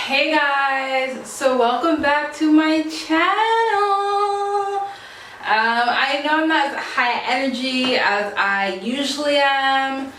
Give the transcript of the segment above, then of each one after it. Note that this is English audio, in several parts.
Hey guys, so welcome back to my channel. I know I'm not as high energy as I usually am,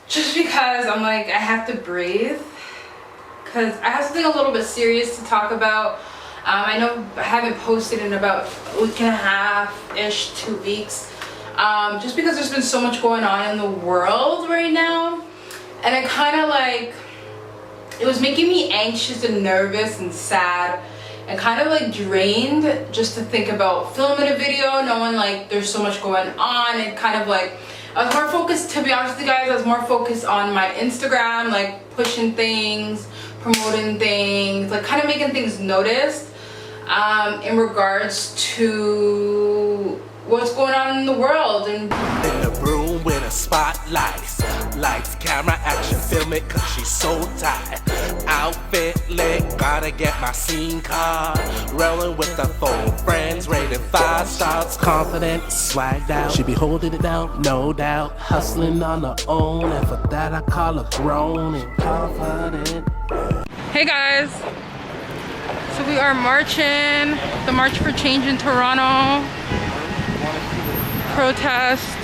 just because I'm like, I have to breathe, because I have something a little bit serious to talk about. I know I haven't posted in about a week and a half-ish, 2 weeks, just because there's been so much going on in the world right now, and I kind of like, it was making me anxious and nervous and sad and kind of like drained just to think about filming a video, knowing like there's so much going on, and kind of like I was more focused, to be honest with you guys, I was more focused on my Instagram, like pushing things, promoting things, like kind of making things noticed in regards to what's going on in the world. And in the room with a spotlight, lights, camera, action, film it cause she's so tight. Outfit lit, gotta get my scene card. Rolling with the 4 friends, rated 5 stars. Confident, swagged out, she be holding it down, no doubt. Hustling on her own, and for that I call her grown and confident. hey guys, so we are marching, the March for Change in Toronto. Protest,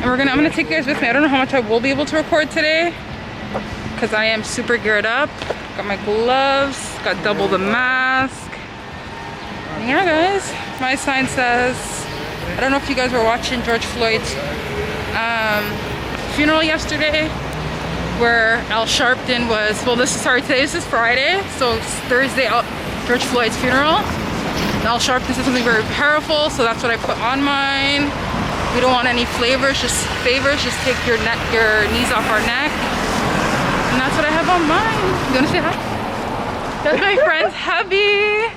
and I'm gonna take you guys with me. I don't know how much I will be able to record today because I am super geared up. Got my gloves, got double the mask. And yeah guys, my sign says, I don't know if you guys were watching George Floyd's funeral yesterday, where Al Sharpton was, well this is Friday, so it's Thursday, George Floyd's funeral. Al Sharpton said something very powerful, so that's what I put on mine. We don't want any flavors, just favors. Just take your knees off our neck, and that's what I have on mine. You wanna say hi? That's my friend's hubby,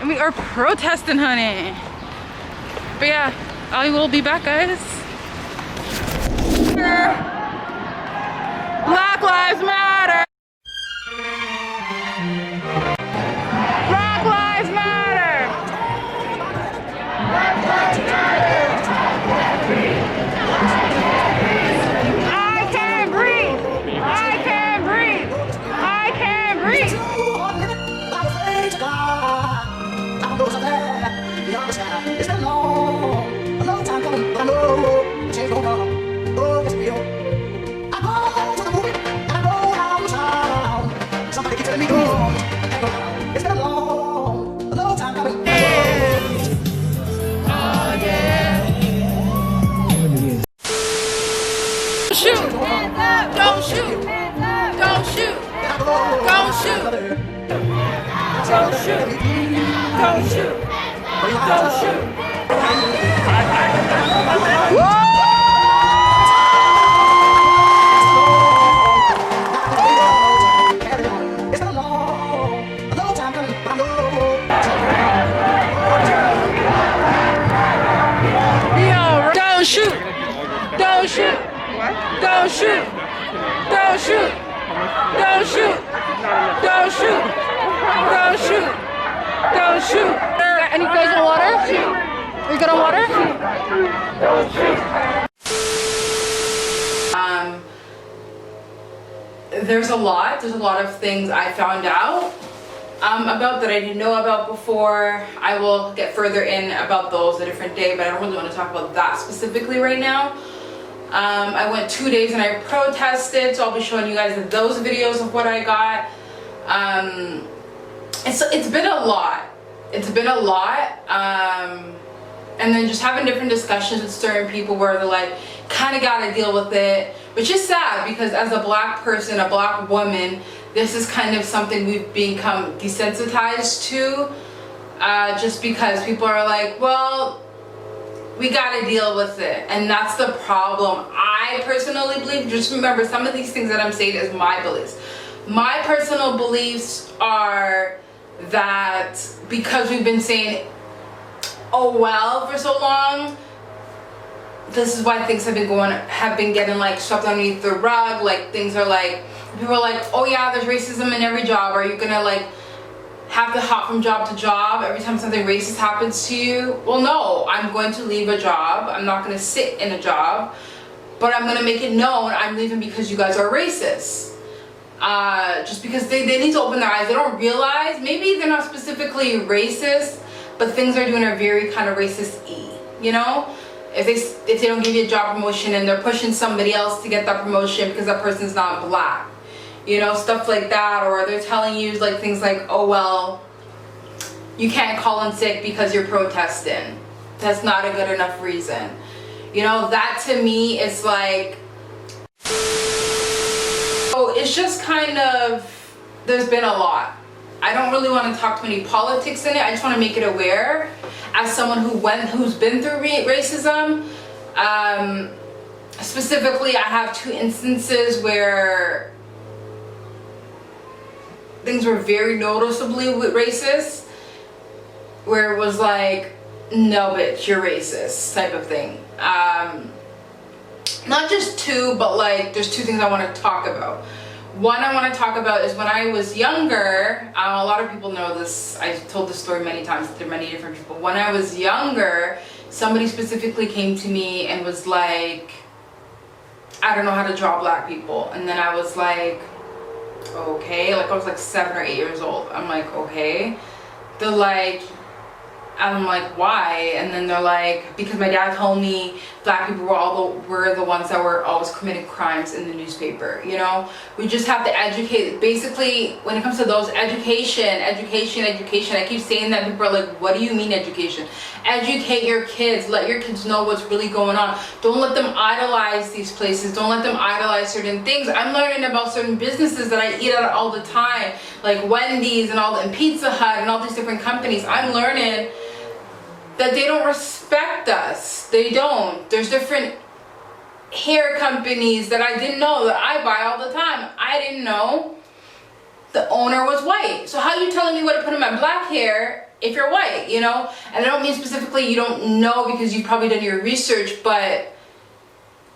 and we are protesting, honey. But yeah, I will be back, guys. Black Lives Matter. It's been a long time coming, but I know change gon' come. Oh, yes it will. I go to the movie, and I go downtown. Somebody keep telling me go. It's been a long time coming. Oh yeah. Shoot! Don't shoot! Don't shoot! Don't shoot! Don't shoot! Don't shoot! Don't shoot! It's been a long time coming, but I know. Yo, don't shoot! Don't shoot! Don't shoot! Don't shoot! Don't shoot! Don't shoot! Don't shoot! Don't shoot! And you guys on water? Are you good on water? There's a lot of things I found out about that I didn't know about before. I will get further in about those a different day, but I don't really want to talk about that specifically right now. I went 2 days and I protested, so I'll be showing you guys those videos of what I got. It's been a lot. It's been a lot, and then just having different discussions with certain people where they're like, kind of got to deal with it, which is sad because as a black person, a black woman, this is kind of something we've become desensitized to, just because people are like, well, we got to deal with it, and that's the problem. I personally believe, just remember, some of these things that I'm saying is my beliefs. My personal beliefs are that because we've been saying oh well for so long, this is why things have been getting like swept underneath the rug. Like things are like, people are like, oh yeah, there's racism in every job. Are you gonna like have to hop from job to job every time something racist happens to you? Well, no, I'm going to leave a job. I'm not going to sit in a job, but I'm going to make it known I'm leaving because you guys are racist. just because they need to open their eyes. They don't realize, maybe they're not specifically racist, but things they're doing are very kind of racist-y, you know? If they don't give you a job promotion and they're pushing somebody else to get that promotion because that person's not black, you know, stuff like that. Or they're telling you like things like, oh well, you can't call in sick because you're protesting. That's not a good enough reason. You know, that to me is like, oh, it's just kind of, there's been a lot. I don't really want to talk too many politics in it. I just want to make it aware as someone who's been through racism. Specifically, I have 2 instances where things were very noticeably racist, where it was like, no bitch, you're racist type of thing. Not just 2, but like there's 2 things I want to talk about. One I want to talk about is when I was younger. A lot of people know this. I've told this story many times to many different people. When I was younger, somebody specifically came to me and was like, I don't know how to draw black people. And then I was like, okay. Like I was like 7 or 8 years old. I'm like, okay. They're like, I'm like, why? And then they're like, because my dad told me black people were the ones that were always committing crimes in the newspaper. You know, we just have to educate. Basically, when it comes to those, education. I keep saying that. People are like, what do you mean education? Educate your kids. Let your kids know what's really going on. Don't let them idolize these places. Don't let them idolize certain things. I'm learning about certain businesses that I eat at all the time, like Wendy's and Pizza Hut and all these different companies. I'm learning that they don't respect us. They don't. There's different hair companies that I didn't know that I buy all the time. I didn't know the owner was white. So how are you telling me what to put in my black hair if you're white, you know? And I don't mean specifically you don't know because you've probably done your research, but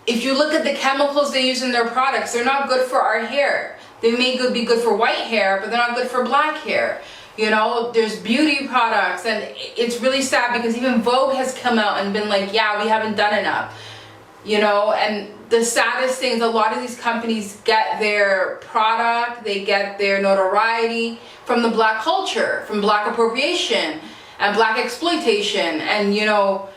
if you look at the chemicals they use in their products, they're not good for our hair. They may be good for white hair, but they're not good for black hair. You know, there's beauty products, and it's really sad because even Vogue has come out and been like, yeah, we haven't done enough. You know, and the saddest thing is a lot of these companies get their product, they get their notoriety from the black culture, from black appropriation and black exploitation. And, you know,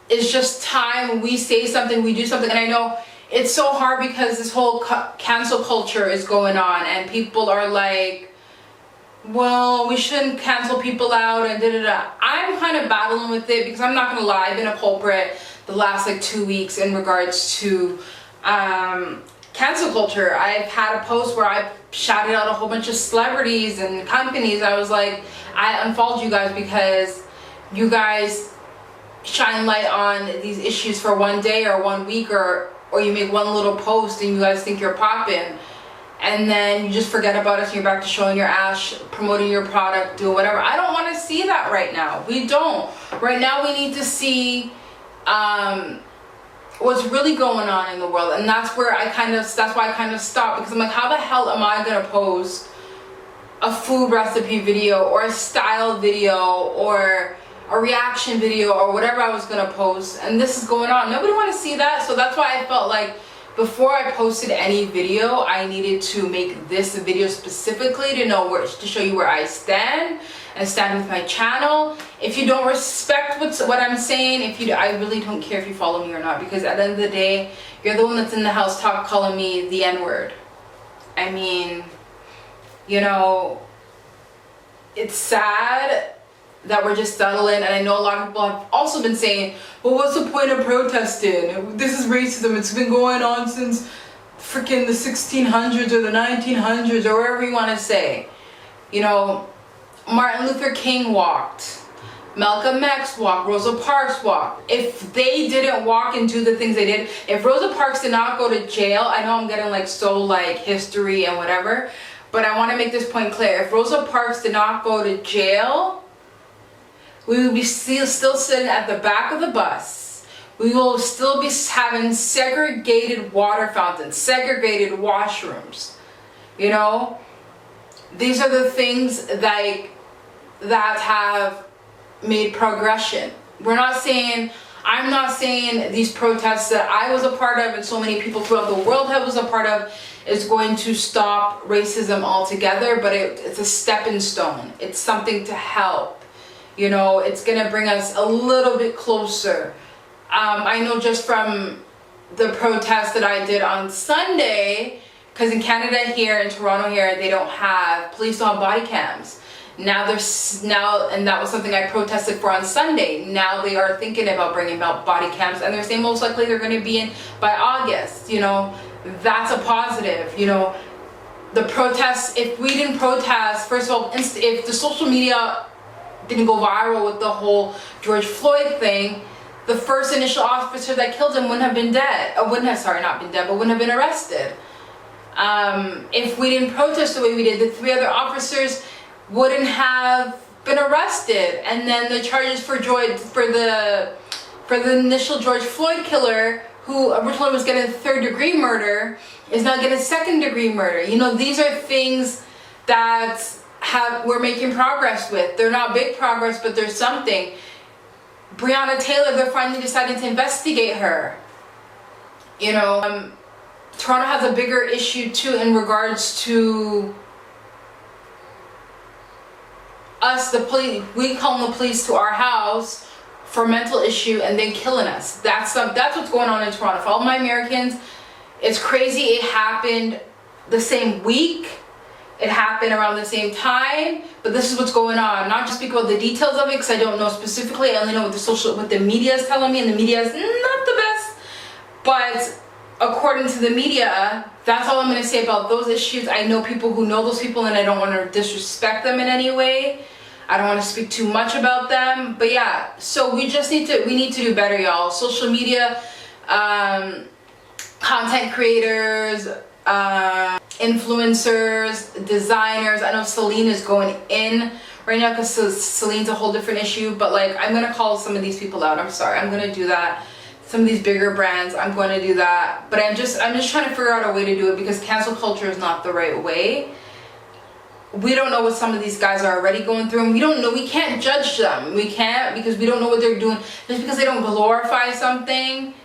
it's just time we say something, we do something. And I know it's so hard because this whole cancel culture is going on and people are like, well, we shouldn't cancel people out and da-da-da. I'm kind of battling with it because I'm not gonna lie, I've been a culprit the last like 2 weeks in regards to cancel culture. I've had a post where I shouted out a whole bunch of celebrities and companies. I was like, I unfollowed you guys because you guys shine light on these issues for 1 day or 1 week, or you make one little post and you guys think you're popping. And then you just forget about it and you're back to showing your ass, promoting your product, doing whatever. I don't want to see that right now. We don't. Right now we need to see what's really going on in the world. And that's why I kind of stopped, because I'm like, how the hell am I going to post a food recipe video or a style video or a reaction video or whatever I was going to post, and this is going on? Nobody want to see that. So that's why I felt like before I posted any video, I needed to make this video specifically to show you where I stand and stand with my channel. If you don't respect what I'm saying, I really don't care if you follow me or not, because at the end of the day, you're the one that's in the house calling me the N-word. I mean, you know, it's sad that we're just settling, and I know a lot of people have also been saying, well, what's the point of protesting? This is racism. It's been going on since freaking the 1600s or the 1900s or wherever you want to say. You know, Martin Luther King walked, Malcolm X walked, Rosa Parks walked. If they didn't walk and do the things they did, if Rosa Parks did not go to jail, I know I'm getting like so like history and whatever, but I want to make this point clear. If Rosa Parks did not go to jail, we would be still sitting at the back of the bus. We will still be having segregated water fountains, segregated washrooms. You know, these are the things that have made progression. We're not saying, I'm not saying these protests that I was a part of and so many people throughout the world was a part of is going to stop racism altogether, but it's a stepping stone. It's something to help. You know, it's gonna bring us a little bit closer. I know just from the protest that I did on Sunday, because in Canada here, in Toronto here, police don't have body cams. And that was something I protested for on Sunday. Now they are thinking about bringing about body cams, and they're saying most likely they're going to be in by August. You know, that's a positive. You know, the protests, if we didn't protest, first of all, if the social media didn't go viral with the whole George Floyd thing, the first initial officer that killed him wouldn't have been dead. Wouldn't have been arrested. If we didn't protest the way we did, the 3 other officers wouldn't have been arrested, and then the charges for the initial George Floyd killer, who originally was getting 3rd-degree murder, is now getting 2nd-degree murder. You know, these are things that we're making progress with. They're not big progress, but there's something. Breonna Taylor, they're finally deciding to investigate her. You know, Toronto has a bigger issue too in regards to us, the police. We call the police to our house for a mental issue and then killing us. That's what's going on in Toronto. For all my Americans, it's crazy. It happened the same week. It happened around the same time, but this is what's going on. Not just speak about the details of it, because I don't know specifically. I only know what the media is telling me, and the media is not the best. But according to the media, that's all I'm going to say about those issues. I know people who know those people, and I don't want to disrespect them in any way. I don't want to speak too much about them. But yeah, so we need to do better, y'all. Social media, content creators, influencers, designers. I know Celine is going in right now because Celine's a whole different issue, but like, I'm gonna call some of these people out. I'm sorry, I'm gonna do that. Some of these bigger brands, I'm going to do that. But I'm just trying to figure out a way to do it, because cancel culture is not the right way. We don't know what some of these guys are already going through, and we don't know. We can't judge them. We can't, because we don't know what they're doing. Just because they don't glorify something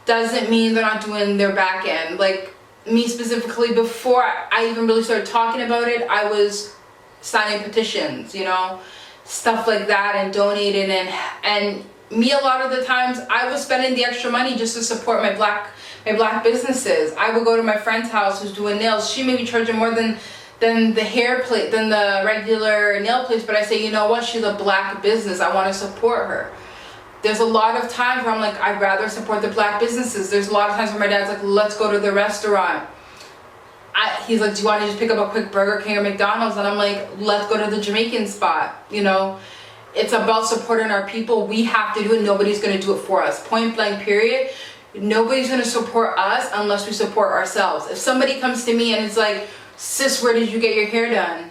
doesn't mean they're not doing their back end. Like me specifically, before I even really started talking about it, I was signing petitions, you know, stuff like that, and donating, and me, a lot of the times I was spending the extra money just to support my black businesses. I would go to my friend's house who's doing nails. She may be charging more than the regular nail place, but I say, you know what, she's a black business, I want to support her. There's a lot of times where I'm like, I'd rather support the black businesses. There's a lot of times where my dad's like, let's go to the restaurant. He's like, do you want to just pick up a quick Burger King or McDonald's? And I'm like, let's go to the Jamaican spot. You know, it's about supporting our people. We have to do it. Nobody's going to do it for us. Point blank, period. Nobody's going to support us unless we support ourselves. If somebody comes to me and it's like, sis, where did you get your hair done?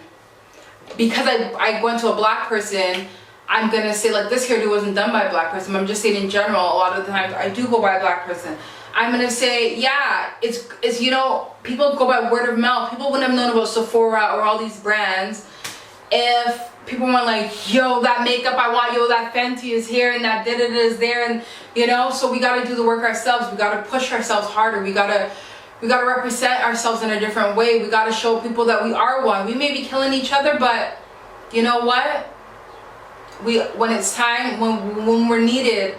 Because I went to a black person, I'm going to say, like, this hairdo wasn't done by a black person. I'm just saying in general, a lot of the times I do go by a black person. I'm going to say, yeah, it's you know, people go by word of mouth. People wouldn't have known about Sephora or all these brands if people weren't like, yo, that makeup I want, yo, that Fenty is here, and that da-da-da is there, and you know, so we got to do the work ourselves. We got to push ourselves harder. We got to represent ourselves in a different way. We got to show people that we are one. We may be killing each other, but you know what? When it's time, when we're needed,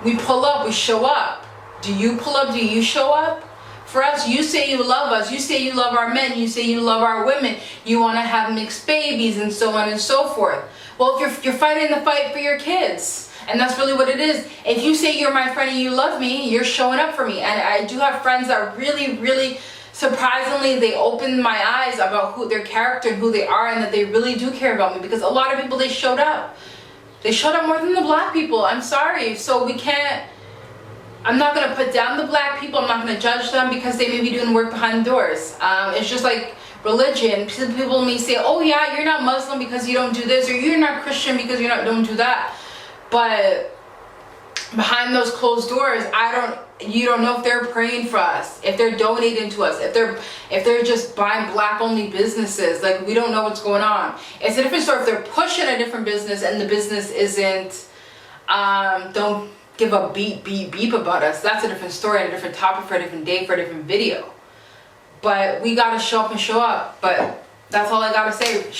we pull up, we show up. Do you pull up? Do you show up? For us, you say you love us. You say you love our men. You say you love our women. You want to have mixed babies and so on and so forth. Well, if you're fighting the fight for your kids, and that's really what it is. If you say you're my friend and you love me, you're showing up for me. And I do have friends that really, really, surprisingly, they opened my eyes about their character and who they are, and that they really do care about me. Because a lot of people, they showed up. They showed up more than the black people. I'm sorry. So we can't, I'm not going to put down the black people. I'm not going to judge them because they may be doing work behind doors. It's just like religion. People may say, oh yeah, you're not Muslim because you don't do this, or you're not Christian because you don't do that. But behind those closed doors, you don't know if they're praying for us, if they're donating to us, if they're just buying black only businesses. Like, we don't know what's going on. It's a different story if they're pushing a different business and the business isn't don't give a beep about us. That's a different story and a different topic for a different day, for a different video. But we gotta show up and show up. But that's all I gotta say.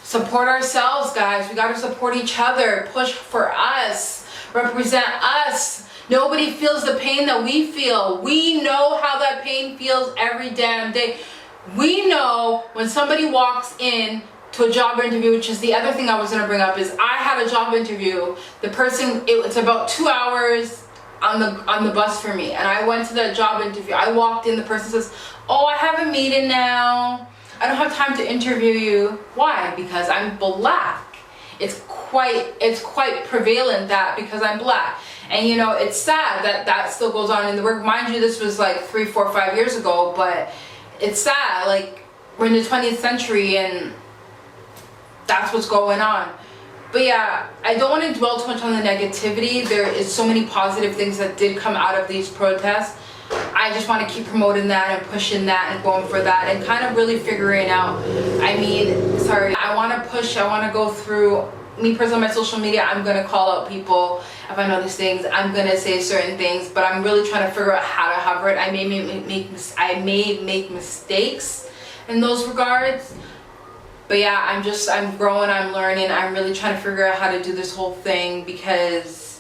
Support ourselves, guys. We gotta support each other. Push for us. Represent us. Nobody feels the pain that we feel. We know how that pain feels every damn day. We know when somebody walks in to a job interview, which is the other thing I was gonna bring up, is I had a job interview. The person, it's about 2 hours on the bus for me, and I went to the job interview. I walked in, the person says, "Oh, I have a meeting now. I don't have time to interview you." Why? Because I'm black. It's quite prevalent that because I'm black. And you know, it's sad that that still goes on in the work. Mind you, this was like 3, 4, 5 years ago, but it's sad. Like, we're in the 20th century and that's what's going on. But yeah, I don't want to dwell too much on the negativity. There is so many positive things that did come out of these protests. I just want to keep promoting that and pushing that and going for that and kind of really figuring out, I want to push, I want to go through, me personally, my social media, I'm going to call out people if I know these things. I'm going to say certain things, but I'm really trying to figure out how to hover it. I may make mistakes in those regards. But yeah, I'm growing, I'm learning. I'm really trying to figure out how to do this whole thing because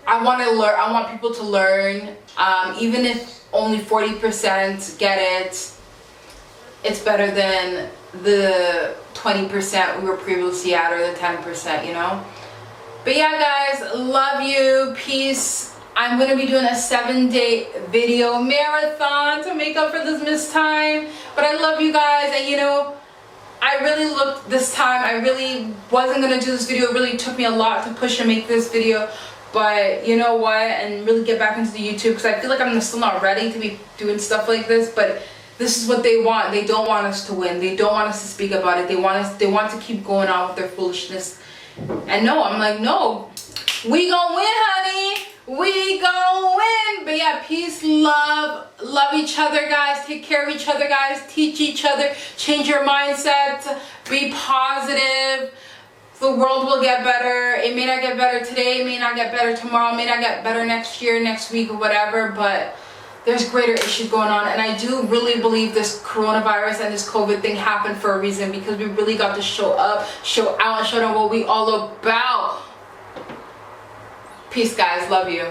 I want to learn. I want people to learn. Even if only 40% get it, it's better than the 20% we were previously at, or the 10%, you know? But yeah, guys, love you. Peace. I'm going to be doing a 7-day video marathon to make up for this missed time. But I love you guys, and you know, I really looked this time. I really wasn't going to do this video. It really took me a lot to push and make this video. But you know what? And really get back into the YouTube, because I feel like I'm still not ready to be doing stuff like this. But this is what they want. They don't want us to win. They don't want us to speak about it. They want to keep going on with their foolishness. And no, I'm like, no. We gonna win, honey. We gonna win. But yeah, peace, love each other, guys. Take care of each other, guys. Teach each other. Change your mindset. Be positive. The world will get better. It may not get better today. It may not get better tomorrow. It may not get better next year, next week, or whatever. But there's greater issues going on. And I do really believe this coronavirus and this COVID thing happened for a reason, because we really got to show up, show out, and show them what we all about. Peace, guys. Love you.